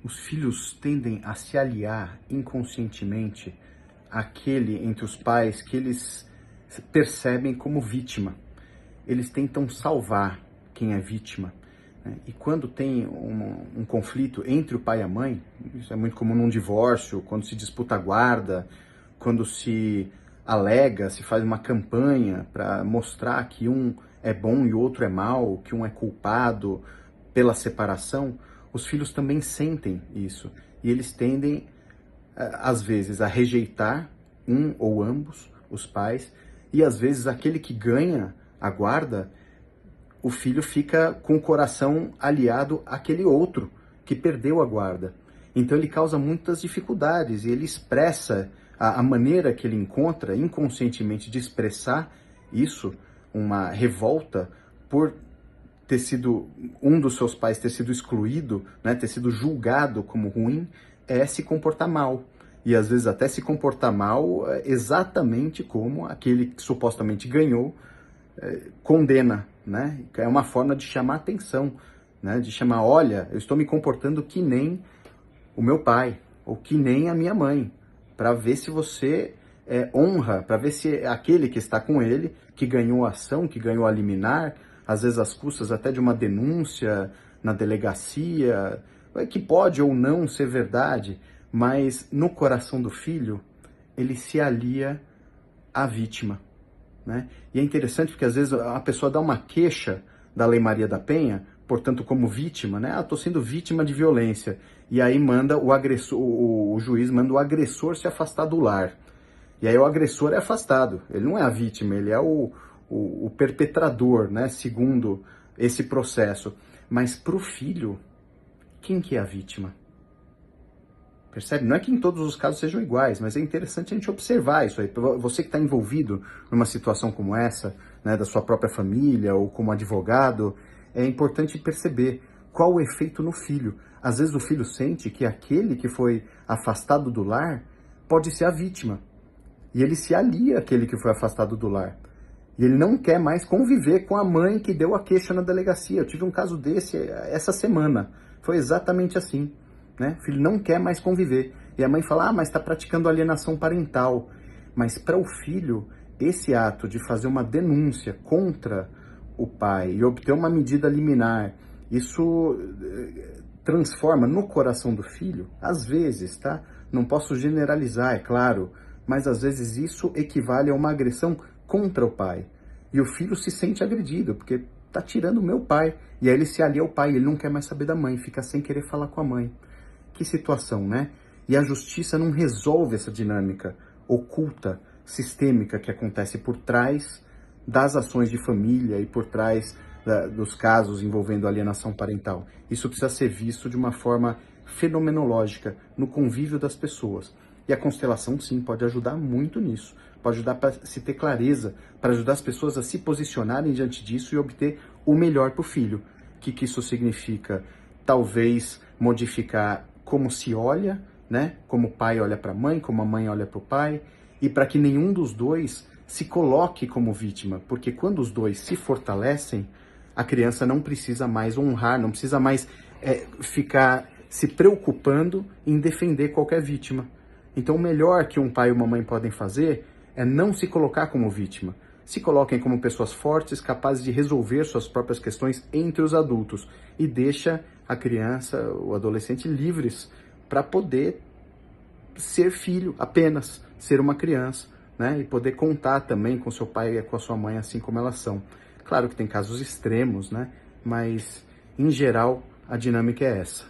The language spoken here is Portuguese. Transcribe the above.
Os filhos tendem a se aliar inconscientemente àquele entre os pais que eles percebem como vítima. Eles tentam salvar quem é vítima, né? E quando tem um conflito entre o pai e a mãe, isso é muito comum num divórcio, quando se disputa a guarda, quando se alega, se faz uma campanha para mostrar que um é bom e o outro é mau, que um é culpado pela separação, os filhos também sentem isso. E eles tendem, às vezes, a rejeitar um ou ambos, os pais, e às vezes aquele que ganha a guarda, o filho fica com o coração aliado àquele outro que perdeu a guarda. Então ele causa muitas dificuldades e ele expressa a maneira que ele encontra inconscientemente de expressar isso, uma revolta por ter sido um dos seus pais ter sido excluído, né, ter sido julgado como ruim, é se comportar mal. E às vezes até se comportar mal exatamente como aquele que supostamente ganhou condena, né? É uma forma de chamar atenção, né? De chamar, olha, eu estou me comportando que nem o meu pai, ou que nem a minha mãe, para ver se você honra, para ver se aquele que está com ele, que ganhou a ação, que ganhou a liminar, às vezes às custas até de uma denúncia na delegacia, que pode ou não ser verdade, mas no coração do filho, ele se alia à vítima, né? E é interessante porque às vezes a pessoa dá uma queixa da Lei Maria da Penha, portanto como vítima, né? Estou sendo vítima de violência. E aí manda o agressor, o juiz manda o agressor se afastar do lar. E aí o agressor é afastado, ele não é a vítima, ele é o perpetrador, né? Segundo esse processo. Mas para o filho, quem que é a vítima? Percebe? Não é que em todos os casos sejam iguais, mas é interessante a gente observar isso aí. Você que está envolvido numa situação como essa, né, da sua própria família ou como advogado, é importante perceber qual o efeito no filho. Às vezes o filho sente que aquele que foi afastado do lar pode ser a vítima. E ele se alia àquele que foi afastado do lar. E ele não quer mais conviver com a mãe que deu a queixa na delegacia. Eu tive um caso desse essa semana. Foi exatamente assim, né? O filho não quer mais conviver. E a mãe fala, mas está praticando alienação parental. Mas para o filho, esse ato de fazer uma denúncia contra o pai e obter uma medida liminar, isso transforma no coração do filho, às vezes, tá? Não posso generalizar, é claro, mas às vezes isso equivale a uma agressão contra o pai. E o filho se sente agredido, porque tá tirando o meu pai. E aí ele se alia ao pai, ele não quer mais saber da mãe, fica sem querer falar com a mãe. Que situação, né? E a justiça não resolve essa dinâmica oculta, sistêmica que acontece por trás das ações de família e por trás dos casos envolvendo alienação parental. Isso precisa ser visto de uma forma fenomenológica no convívio das pessoas. E a constelação, sim, pode ajudar muito nisso. Pode ajudar para se ter clareza, para ajudar as pessoas a se posicionarem diante disso e obter o melhor para o filho. O que isso significa? Talvez modificar como se olha, né? Como o pai olha para a mãe, como a mãe olha para o pai, e para que nenhum dos dois se coloque como vítima, porque quando os dois se fortalecem, a criança não precisa mais honrar, não precisa mais ficar se preocupando em defender qualquer vítima. Então o melhor que um pai e uma mãe podem fazer é não se colocar como vítima. Se coloquem como pessoas fortes, capazes de resolver suas próprias questões entre os adultos e deixa a criança, o adolescente livres para poder ser filho apenas, ser uma criança, né? E poder contar também com seu pai e com a sua mãe assim como elas são. Claro que tem casos extremos, né? Mas em geral a dinâmica é essa.